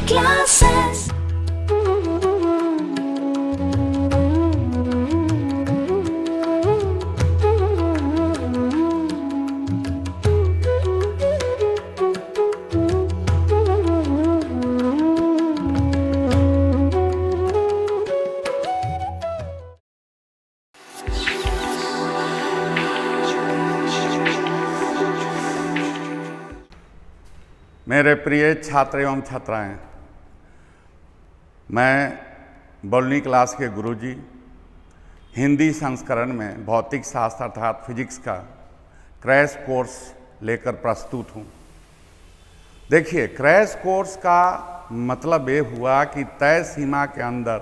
classes. मेरे प्रिय छात्र एवं छात्राएं, मैं बोलनी क्लास के गुरुजी हिंदी संस्करण में भौतिक शास्त्र अर्थात फिजिक्स का क्रैश कोर्स लेकर प्रस्तुत हूँ। देखिए, क्रैश कोर्स का मतलब ये हुआ कि तय सीमा के अंदर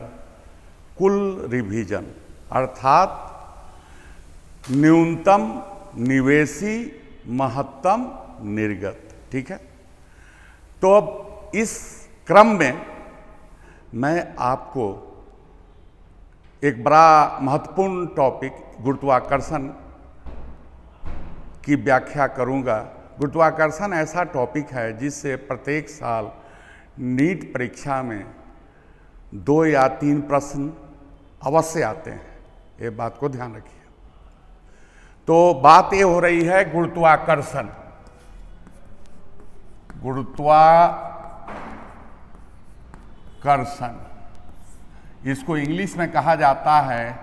कुल रिवीजन अर्थात न्यूनतम निवेशी महत्तम निर्गत। ठीक है, तो अब इस क्रम में मैं आपको एक बड़ा महत्वपूर्ण टॉपिक गुरुत्वाकर्षण की व्याख्या करूंगा। गुरुत्वाकर्षण ऐसा टॉपिक है जिससे प्रत्येक साल नीट परीक्षा में 2 या 3 प्रश्न अवश्य आते हैं, ये बात को ध्यान रखिए। तो बात ये हो रही है गुरुत्वाकर्षण। गुरुत्वाकर्षण इसको इंग्लिश में कहा जाता है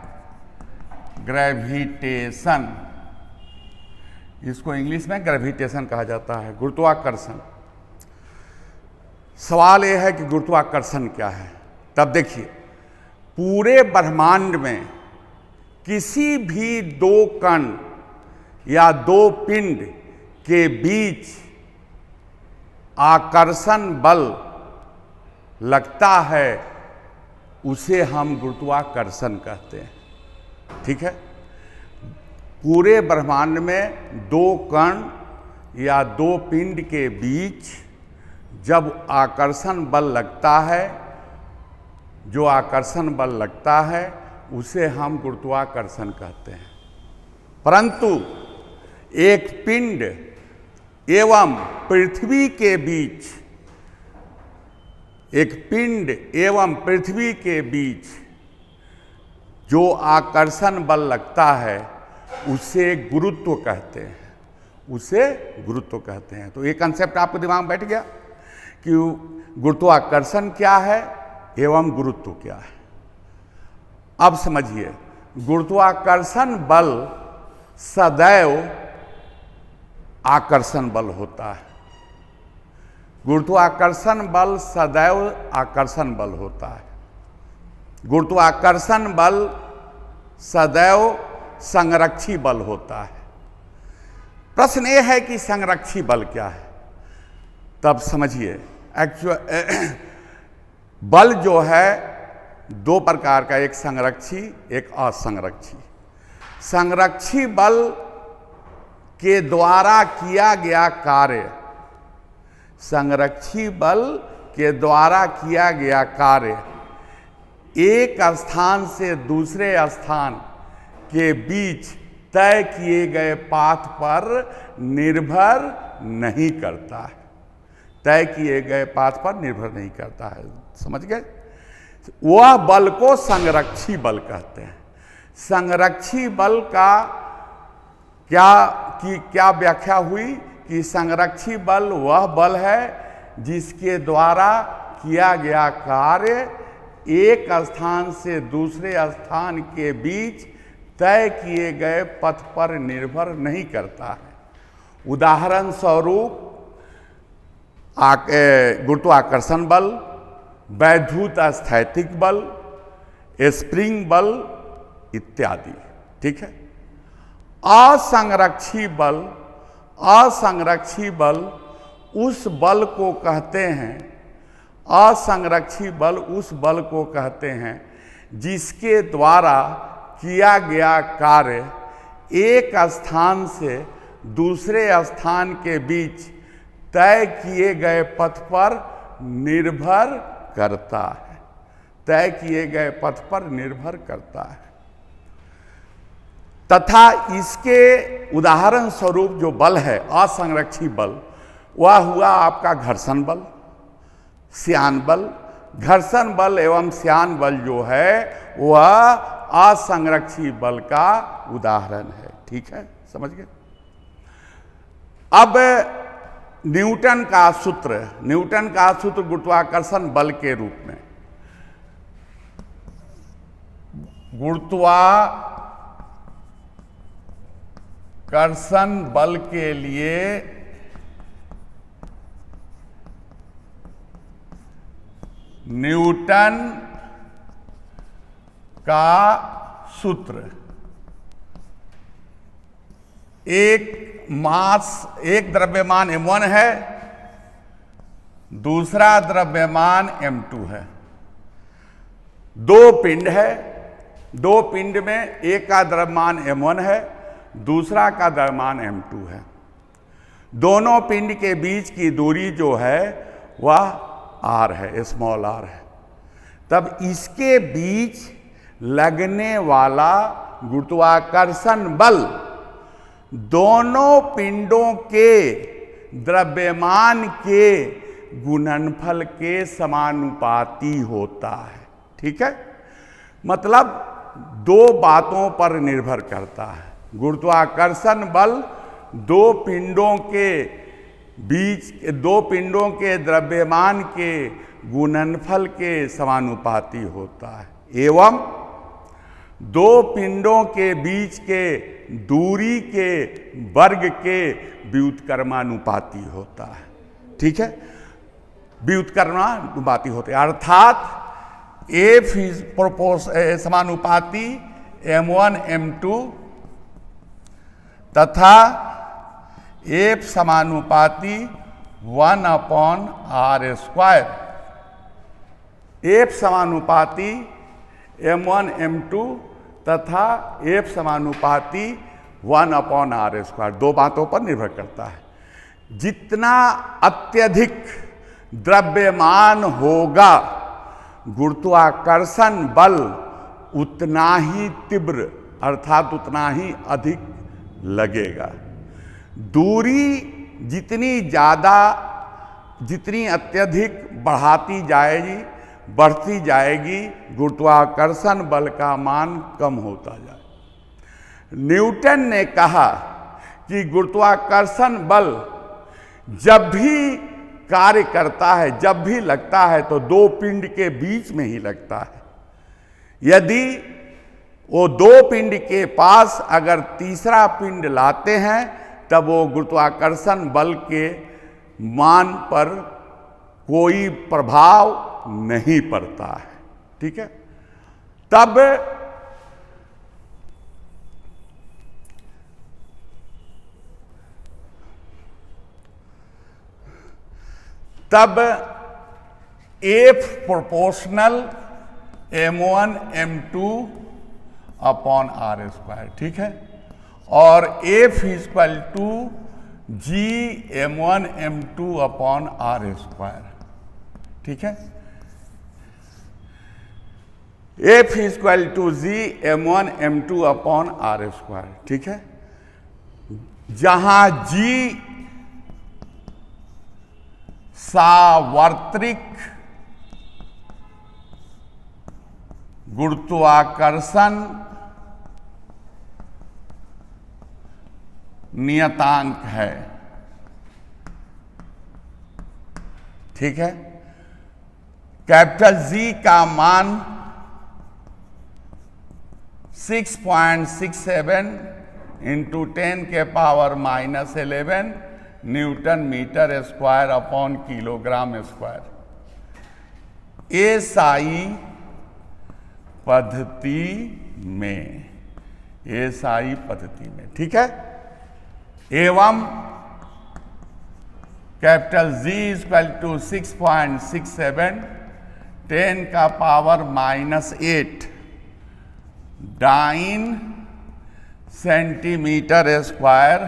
ग्रेविटेशन। इसको इंग्लिश में ग्रेविटेशन कहा जाता है, गुरुत्वाकर्षण। सवाल यह है कि गुरुत्वाकर्षण क्या है। तब देखिए, पूरे ब्रह्मांड में किसी भी 2 कण या 2 पिंड के बीच आकर्षण बल लगता है उसे हम गुरुत्वाकर्षण कहते हैं। ठीक है, पूरे ब्रह्मांड में 2 कण या 2 पिंड के बीच जब आकर्षण बल लगता है, जो आकर्षण बल लगता है उसे हम गुरुत्वाकर्षण कहते हैं। परंतु एक पिंड एवं पृथ्वी के बीच, एक पिंड एवं पृथ्वी के बीच जो आकर्षण बल लगता है उसे गुरुत्व कहते हैं, उसे गुरुत्व कहते हैं। तो ये कंसेप्ट आपके दिमाग में बैठ गया कि गुरुत्वाकर्षण क्या है एवं गुरुत्व क्या है। अब समझिए, गुरुत्वाकर्षण बल सदैव आकर्षण बल होता है। गुरुत्वाकर्षण बल सदैव आकर्षण बल होता है। गुरुत्वाकर्षण बल सदैव संरक्षी बल होता है। प्रश्न ये है कि संरक्षी बल क्या है। तब समझिए, बल जो है 2 प्रकार का, एक संरक्षी एक असंरक्षी। संरक्षी बल के द्वारा किया गया कार्य, संरक्षी बल के द्वारा किया गया कार्य एक स्थान से दूसरे स्थान के बीच तय किए गए पाथ पर निर्भर नहीं करता है। तय किए गए पाथ पर निर्भर नहीं करता है, समझ गए। वह बल को संरक्षी बल कहते हैं। संरक्षी बल का क्या व्याख्या हुई कि संरक्षी बल वह बल है जिसके द्वारा किया गया कार्य एक स्थान से दूसरे स्थान के बीच तय किए गए पथ पर निर्भर नहीं करता है। उदाहरण स्वरूप गुरुत्वाकर्षण बल, वैद्युत स्थैतिक बल, स्प्रिंग बल इत्यादि। ठीक है। असंरक्षी बल, असंरक्षी बल उस बल को कहते हैं, असंरक्षी बल उस बल को कहते हैं जिसके द्वारा किया गया कार्य एक स्थान से दूसरे स्थान के बीच तय किए गए पथ पर निर्भर करता है। तय किए गए पथ पर निर्भर करता है। तथा इसके उदाहरण स्वरूप जो बल है असंरक्षी बल, वह हुआ आपका घर्षण बल, श्यान बल, घर्षण बल एवं श्यान बल जो है वह असंरक्षी बल का उदाहरण है। ठीक है, समझ गए। अब न्यूटन का सूत्र गुरुत्वाकर्षण बल के रूप में, गुरुत्वाकर्षण बल के लिए न्यूटन का सूत्र, एक द्रव्यमान m1 है, दूसरा द्रव्यमान m2 है, दो पिंड है, दो पिंड में एक का द्रव्यमान m1 है, दूसरा का द्रव्यमान m2 है। दोनों पिंड के बीच की दूरी जो है वह r है, स्मॉल r है। तब इसके बीच लगने वाला गुरुत्वाकर्षण बल दोनों पिंडों के द्रव्यमान के गुणनफल के समानुपाती होता है। ठीक है, मतलब दो बातों पर निर्भर करता है। गुरुत्वाकर्षण बल दो पिंडों के द्रव्यमान के गुणनफल के समानुपाती होता है एवं दो पिंडों के बीच के दूरी के वर्ग के व्युत्क्रमानुपाती होता है। ठीक है, व्युत्क्रमानुपाती होते हैं, अर्थात F समानुपाती m1 m2 तथा F समानुपाती 1/r²। F समानुपाती m1 m2 तथा F समानुपाती 1/r², दो बातों पर निर्भर करता है। जितना अत्यधिक द्रव्यमान होगा गुरुत्वाकर्षण बल उतना ही तीव्र अर्थात उतना ही अधिक लगेगा। दूरी जितनी अत्यधिक बढ़ती जाएगी गुरुत्वाकर्षण बल का मान कम होता जाए। न्यूटन ने कहा कि गुरुत्वाकर्षण बल जब भी कार्य करता है, जब भी लगता है तो दो पिंड के बीच में ही लगता है। यदि वो दो पिंड के पास अगर तीसरा पिंड लाते हैं तब वो गुरुत्वाकर्षण बल के मान पर कोई प्रभाव नहीं पड़ता है। ठीक है, तब F प्रोपोर्शनल m1 m2/r²। ठीक है, और F = g m1 m2/r²। ठीक है, F = g m1 m2/r²। ठीक है, जहां g सार्वत्रिक गुरुत्वाकर्षण नियतांक है। ठीक है, कैपिटल G का मान 6.67 × 10⁻⁻11 newton metre square upon kilogram square SI पद्धति में। ठीक है, एवं capital G = 6.67 10⁻⁻8 dyne centimetre square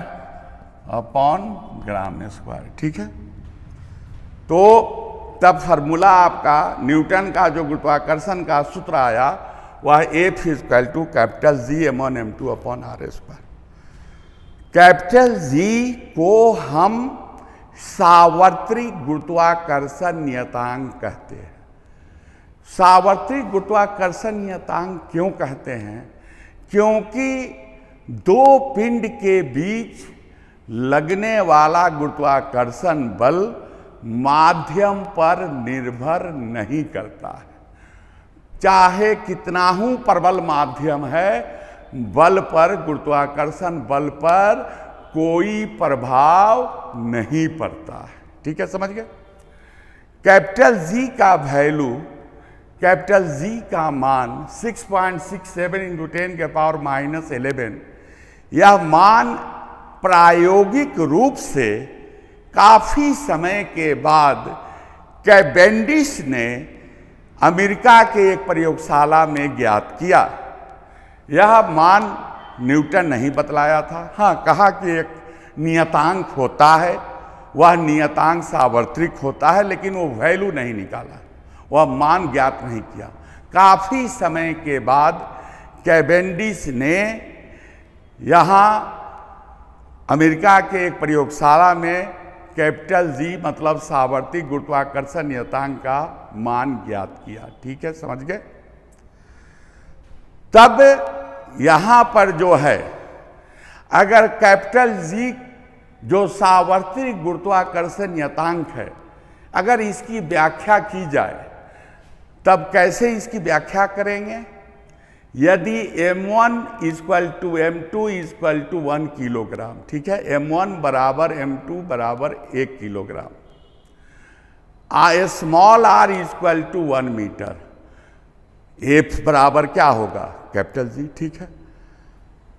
upon gram square. ठीक है, तो तब फार्मूला आपका न्यूटन का जो गुरुत्वाकर्षण का सूत्र आया वह F = capital G m1 m2/r²। Capital G को हम सार्वत्रिक गुरुत्वाकर्षण नियतांक कहते हैं। सार्वत्रिक गुरुत्वाकर्षण नियतांक क्यों कहते हैं? क्योंकि दो पिंड के बीच लगने वाला गुरुत्वाकर्षण बल माध्यम पर निर्भर नहीं करता है। चाहे कितना ही प्रबल माध्यम है, बल पर, गुरुत्वाकर्षण बल पर कोई प्रभाव नहीं पड़ता है। ठीक है, समझ गए? कैपिटल जी का वैल्यू, कैपिटल जी का मान 6.67 इंटू 10 के पावर -11, यह मान प्रायोगिक रूप से काफी समय के बाद कैवेंडिश ने अमेरिका के एक प्रयोगशाला में ज्ञात किया। यह मान न्यूटन नहीं बतलाया था। हाँ, कहा कि एक नियतांक होता है, वह नियतांक सार्वत्रिक होता है, लेकिन वो वैल्यू नहीं निकाला, वह मान ज्ञात नहीं किया। काफ़ी समय के बाद कैवेंडिश ने यहाँ अमेरिका के एक प्रयोगशाला में कैपिटल जी मतलब सार्वत्रिक गुरुत्वाकर्षण नियतांक का मान ज्ञात किया। ठीक है, समझ गए? तब यहाँ पर जो है, अगर कैपिटल जी जो सार्वत्रिक गुरुत्वाकर्षण नियतांक है, अगर इसकी व्याख्या की जाए, तब कैसे इसकी व्याख्या करेंगे? यदि m1 = m2 = 1 किलोग्राम, ठीक है, m1 बराबर m2 बराबर 1 kilogram, small r = 1 metre, f बराबर क्या होगा? Capital G. ठीक है,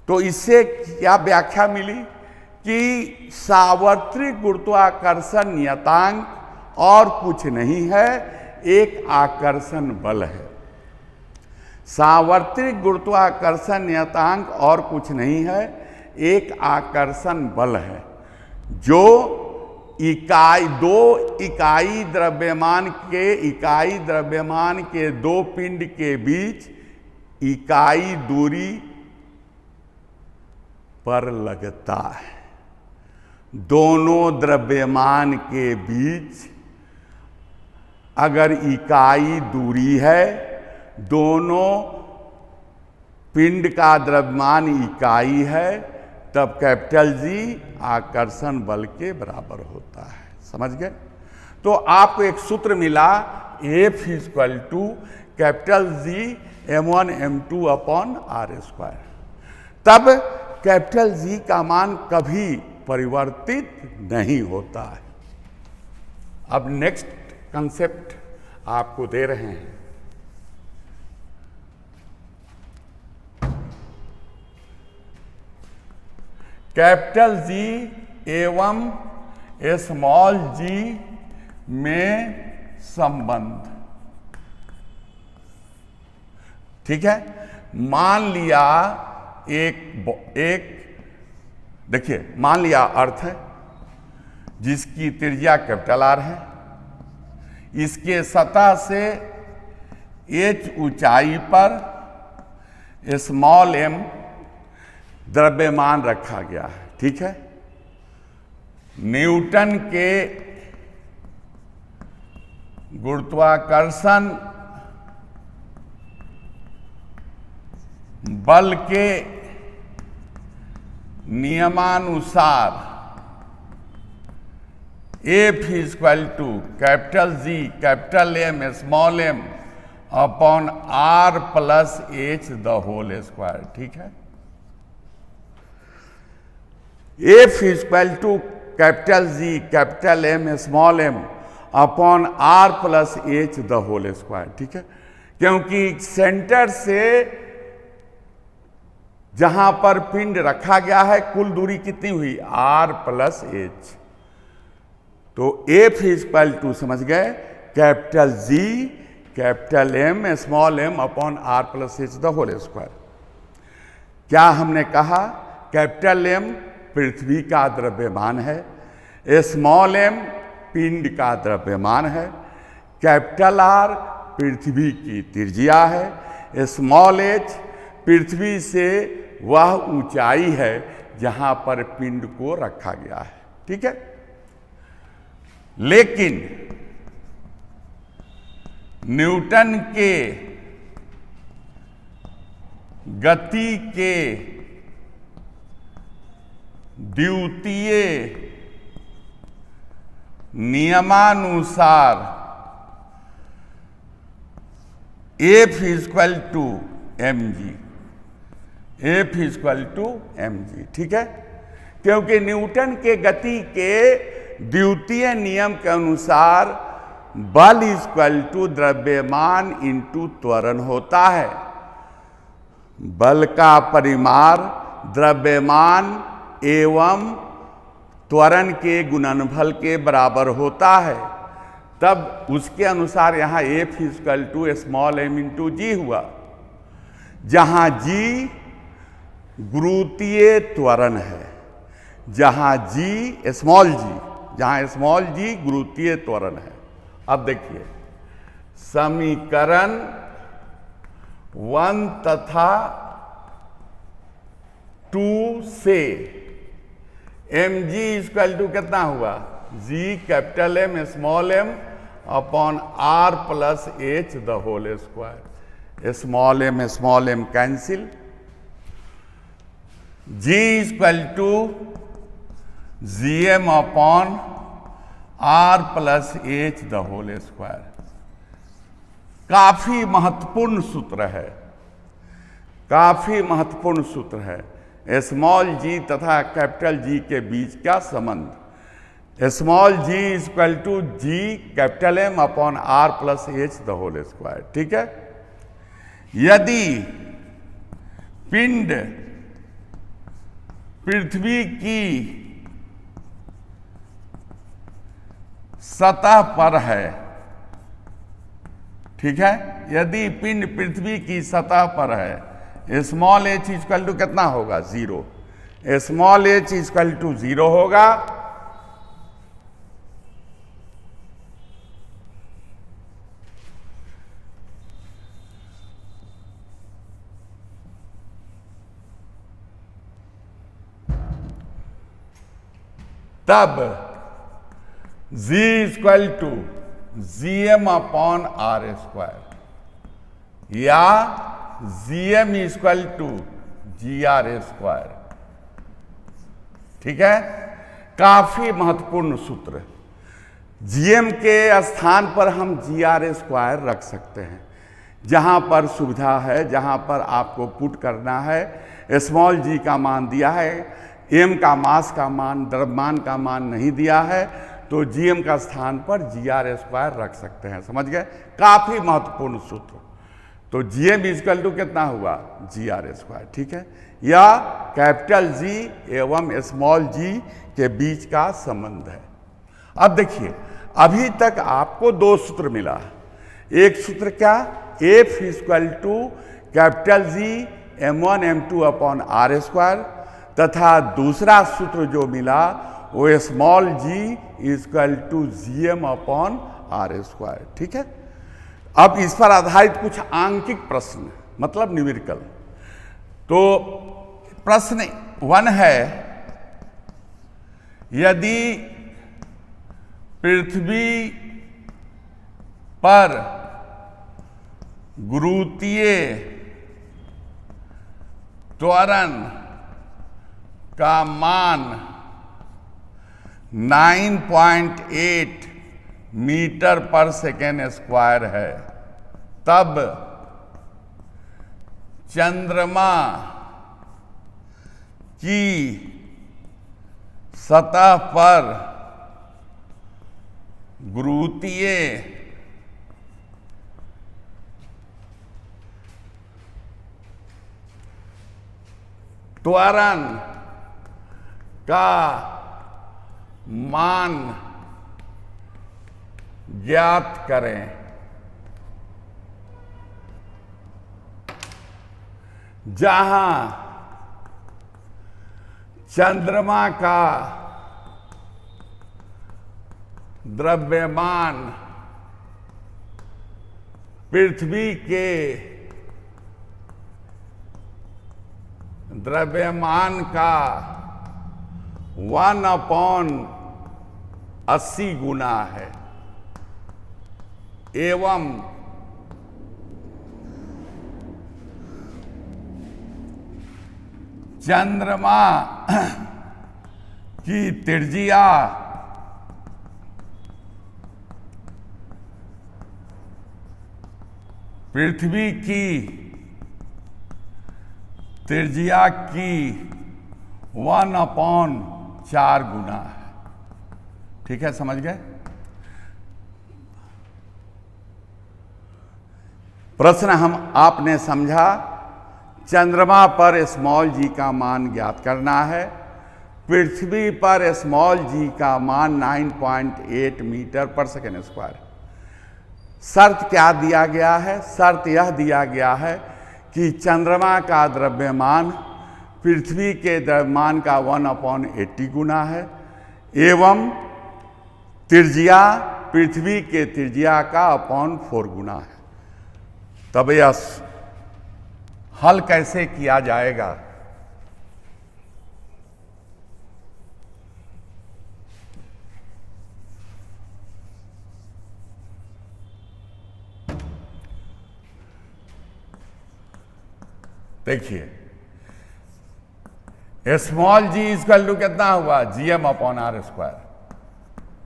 तो इससे क्या व्याख्या मिली कि सार्वत्रिक गुरुत्वाकर्षण नियतांक और कुछ नहीं है, एक आकर्षण बल है। सार्वत्रिक गुरुत्वाकर्षण नियतांक और कुछ नहीं है, एक आकर्षण बल है, जो दो इकाई द्रव्यमान के दो पिंड के बीच इकाई दूरी पर लगता है। दोनों द्रव्यमान के बीच अगर इकाई दूरी है, दोनों पिंड का द्रव्यमान इकाई है, तब कैपिटल जी आकर्षण बल के बराबर होता है। समझ गए? तो आपको एक सूत्र मिला, F = capital G m1 m2 upon r²। तब कैपिटल जी का मान कभी परिवर्तित नहीं होता है। अब नेक्स्ट कंसेप्ट आपको दे रहे हैं। कैपिटल जी एवं स्मॉल जी में संबंध। ठीक है, मान लिया देखिए, मान लिया अर्थ है जिसकी त्रिज्या कैपिटल R है, इसके सतह से h ऊंचाई पर स्मॉल m द्रव्यमान रखा गया है। ठीक है, न्यूटन के गुरुत्वाकर्षण बल के नियमानुसार F = capital G capital M small m upon R + h²। ठीक है, F = capital G capital M small m upon R + h²। ठीक है, क्योंकि सेंटर से जहां पर पिंड रखा गया है, कुल दूरी कितनी हुई? R + h। तो F = समझ गए, capital G capital M small m upon R + h²। क्या हमने कहा? कैपिटल M पृथ्वी का द्रव्यमान है, स्मॉल m पिंड का द्रव्यमान है, कैपिटल R पृथ्वी की त्रिज्या है, स्मॉल h पृथ्वी से वह ऊंचाई है जहां पर पिंड को रखा गया है। ठीक है, लेकिन न्यूटन के गति के द्वितीय नियमानुसार F equal to mg, F equal to mg, ठीक है। क्योंकि न्यूटन के गति के द्वितीय नियम के अनुसार बल इक्वल टू द्रव्यमान इंटू त्वरण होता है। बल का परिमाण द्रव्यमान एवं त्वरण के गुणनफल के बराबर होता है। तब उसके अनुसार यहाँ F equal to small m into G हुआ, जहाँ g गुरुत्वीय त्वरण है, जहाँ स्मॉल g गुरुत्वीय त्वरण है। अब देखिए समीकरण 1 तथा 2 से mg इक्वल टू कितना हुआ, g capital M small m upon r plus h the whole square. Small m cancel, g equal to gm upon r plus h the whole square. काफी महत्वपूर्ण सूत्र है, काफी महत्वपूर्ण सूत्र है। स्मॉल g तथा कैपिटल G के बीच का संबंध, small g equal to g capital M upon r plus h the whole square, ठीक है। यदि पिंड पृथ्वी की सतह पर है, ठीक है, यदि पिंड पृथ्वी की सतह पर है, स्मॉल h इक्वल टू कितना होगा, 0। स्मॉल h इक्वल टू 0 होगा, तब g equal to gm upon r square या gm equal to gr square, ठीक है। काफी महत्वपूर्ण सूत्र। gm के स्थान पर हम gr स्क्वायर रख सकते हैं, जहां पर सुविधा है, जहां पर आपको पुट करना है। स्मॉल g का मान दिया है, m का मास का मान, द्रव्यमान का मान नहीं दिया है, तो gm का स्थान पर gr स्क्वायर रख सकते हैं। समझ गए, काफी महत्वपूर्ण सूत्र। तो gm इक्वल टू कितना हुआ, gr स्क्वायर, ठीक है। या कैपिटल G एवं स्मॉल g के बीच का संबंध है। अब देखिए, अभी तक आपको दो सूत्र मिला। एक सूत्र क्या, F equal to capital G m1 m2 upon r square, तथा दूसरा सूत्र जो मिला वो small g equal to gm upon r square, ठीक है। अब इस पर आधारित कुछ आंकिक प्रश्न, मतलब न्यूमेरिकल। तो प्रश्न 1 है, यदि पृथ्वी पर गुरुत्वीय त्वरण का मान 9.8 मीटर पर सेकेंड स्क्वायर है, तब चंद्रमा की सतह पर गुरुत्वीय त्वरण का मान ज्ञात करें। जहां चंद्रमा का द्रव्यमान पृथ्वी के द्रव्यमान का 1/4 80 गुना है। एवं चंद्रमा की त्रिज्या पृथ्वी की त्रिज्या की 1/4 गुना है। ठीक है, समझ गए? प्रश्न आपने समझा, चंद्रमा पर स्मॉल जी का मान ज्ञात करना है। पृथ्वी पर स्मॉल जी का मान 9.8 मीटर पर सेकेंड स्क्वायर। शर्त क्या दिया गया है? शर्त यह दिया गया है कि चंद्रमा का द्रव्यमान पृथ्वी के द्रव्यमान का 1/80 गुना है, एवं त्रिज्या पृथ्वी के त्रिज्या का 4 गुना है। तब यह हल कैसे किया जाएगा? देखिए, स्मॉल जी इक्वल टू कितना हुआ? Gm/r²।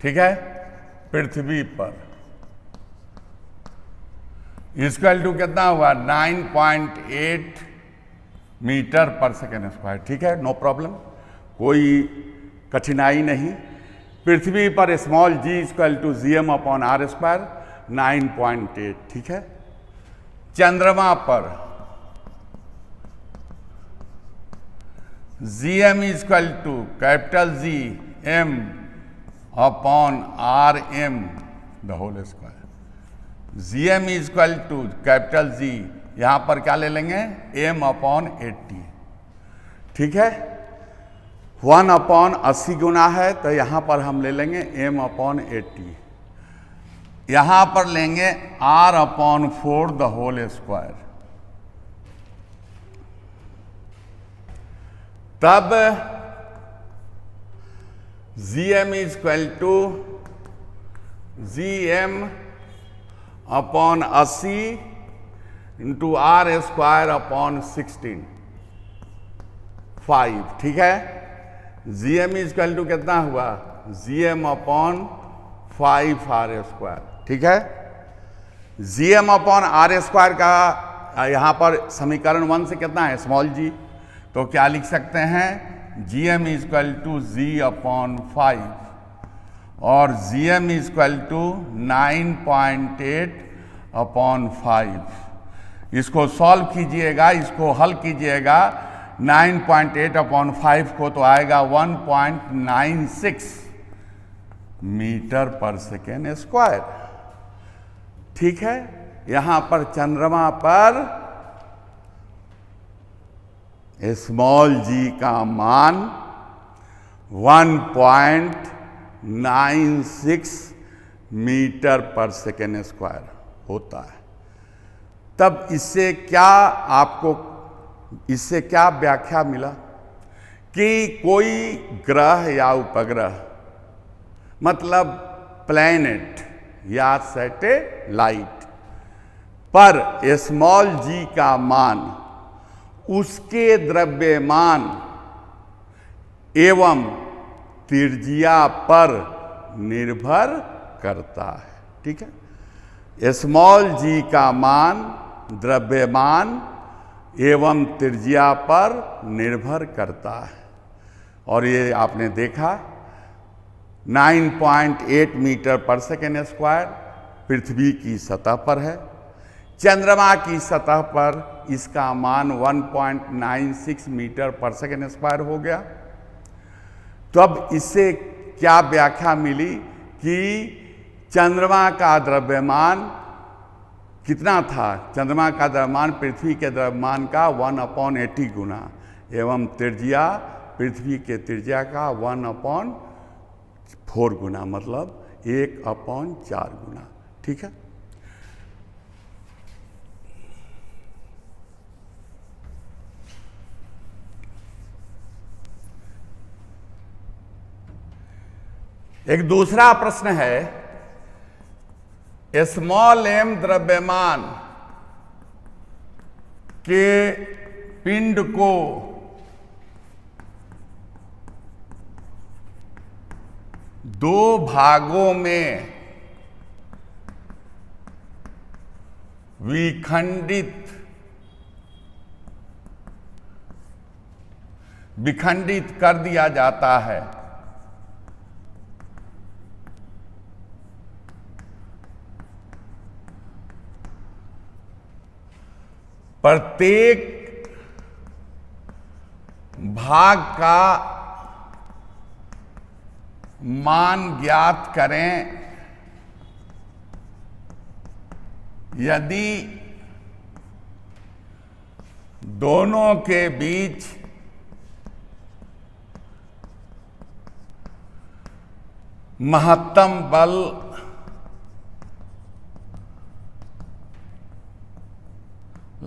ठीक है, पृथ्वी पर इक्वल टू कितना हुआ? 9.8 मीटर पर सेकेंड स्क्वायर। ठीक है, नो प्रॉब्लम, कोई कठिनाई नहीं। पृथ्वी पर small ji equal to Gm/r², 9.8। ठीक है, चंद्रमा पर Gm equal to capital G m/rm the whole square. Gm equal to capital G, यहां पर क्या ले लेंगे? m/80। ठीक है, 1/80 गुना है, तो यहां पर हम ले लेंगे m/80। यहां पर लेंगे r/4 द होल स्क्वायर। तब Gm equal to Gm/80 into r² 5। ठीक है, Gm इक्वल टू कितना हुआ? Gm/5r²। ठीक है, Gm/r² का यहां पर समीकरण 1 से कितना है? स्मॉल जी। तो क्या लिख सकते हैं? Gm इक्वल टू G/5 और Gm इक्वल टू 9.8/5। इसको सॉल्व कीजिएगा, इसको हल कीजिएगा। 9.8/5 को तो आएगा 1.96 मीटर पर सेकेंड स्क्वायर। ठीक है, यहां पर चंद्रमा पर स्मॉल जी का मान 1.96 मीटर पर सेकेंड स्क्वायर होता है। तब इससे क्या व्याख्या मिला? कि कोई ग्रह या उपग्रह, मतलब प्लैनेट या सैटेलाइट पर स्मॉल जी का मान उसके द्रव्यमान एवं त्रिज्या पर निर्भर करता है। ठीक है, स्मॉल जी का मान द्रव्यमान एवं त्रिज्या पर निर्भर करता है। और ये आपने देखा 9.8 मीटर पर सेकेंड स्क्वायर पृथ्वी की सतह पर है। चंद्रमा की सतह पर इसका मान 1.96 मीटर पर सेकेंड स्क्वायर हो गया। तो अब इससे क्या व्याख्या मिली कि चंद्रमा का द्रव्यमान कितना था? चंद्रमा का द्रव्यमान पृथ्वी के द्रव्यमान का 1/80 गुना, एवं त्रिज्या पृथ्वी के त्रिज्या का 1/4 गुना, मतलब 1/4 गुना। ठीक है, एक दूसरा प्रश्न है, स्मॉल एम द्रव्यमान के पिंड को दो भागों में विखंडित कर दिया जाता है। प्रत्येक भाग का मान ज्ञात करें यदि दोनों के बीच महत्तम बल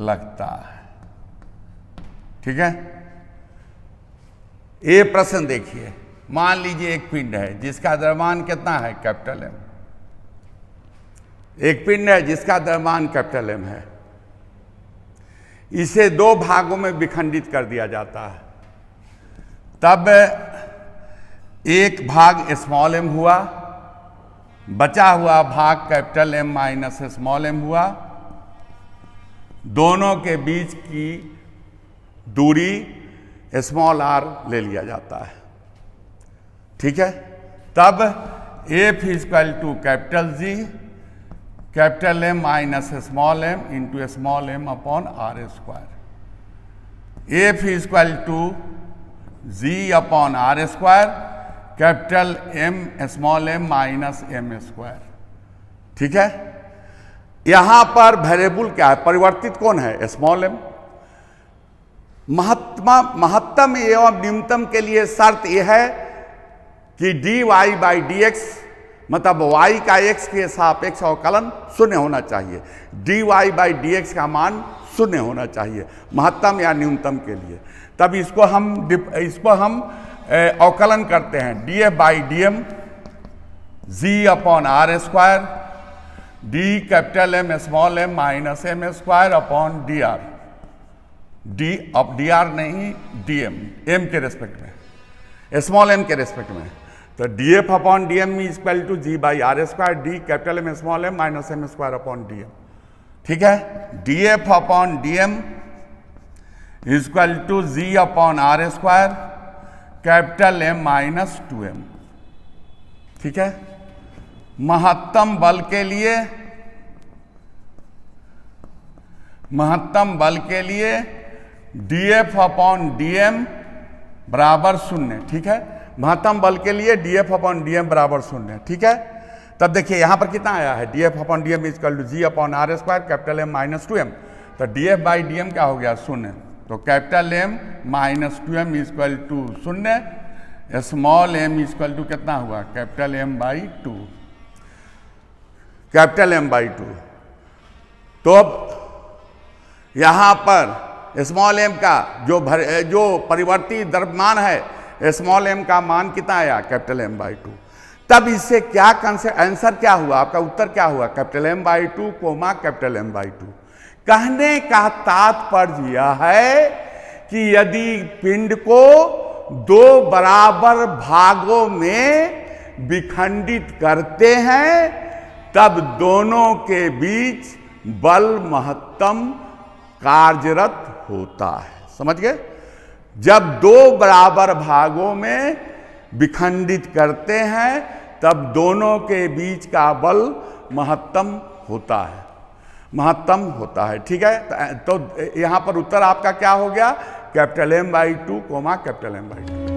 लगता है। ठीक है, ये प्रश्न देखिए, मान लीजिए एक पिंड है जिसका द्रव्यमान कितना है, कैपिटल एम। एक पिंड है जिसका द्रव्यमान कैपिटल एम है। इसे दो भागों में विखंडित कर दिया जाता है। तब एक भाग स्मॉल एम हुआ, बचा हुआ भाग capital M minus small M हुआ। दोनों के बीच की दूरी स्मॉल आर ले लिया जाता है। ठीक है, तब F equal to capital G capital M minus small M into small M upon R square. F equal to G upon R square capital M small M minus M square. ठीक है, यहां पर वेरिएबल क्या है, परिवर्तित कौन है, small M. महत्तम एवं न्यूनतम के लिए शर्त यह है कि dy बाई डी एक्स, मतलब y का x के सापेक्ष अवकलन शून्य होना चाहिए। dy बाई डी एक्स का मान शून्य होना चाहिए महत्तम या न्यूनतम के लिए। तब इसको हम अवकलन करते हैं, df by D M G upon R square D capital M small M minus M square upon D R. D R नहीं, डी एम के रेस्पेक्ट में, स्मॉल एम के रेस्पेक्ट में। तो D F upon D M is equal to G by R square D capital M small M minus M square upon D M. ठीक है, D F upon D M is equal to G upon R square capital M minus two M. ठीक है, महत्तम बल के लिए D F upon D M बराबर शून्य। ठीक है, महत्तम बल के लिए D F upon D M बराबर शून्य। ठीक है, तब देखिए यहां पर कितना आया है, D F upon D M equal to G upon R square capital M minus two M. तो D F by D M क्या हो गया, शून्य। तो capital M minus two M equal to शून्य, स्मॉल एम इजकल टू कितना हुआ, capital M by two, capital M by two. तो अब यहां पर स्मॉल एम का जो परिवर्ती द्रव्यमान है, स्मॉल एम का मान कितना आया, कैपिटल एम बाई टू। तब इससे क्या आंसर क्या हुआ, आपका उत्तर क्या हुआ, capital M by two comma capital M by two. कहने का तात्पर्य यह है कि यदि पिंड को दो बराबर भागों में विखंडित करते हैं तब दोनों के बीच बल महत्तम कार्यरत होता है। समझ गए, जब दो बराबर भागों में विखंडित करते हैं तब दोनों के बीच का बल महत्तम होता है। ठीक है, तो यहां पर उत्तर आपका क्या हो गया, capital M by two comma capital M by to.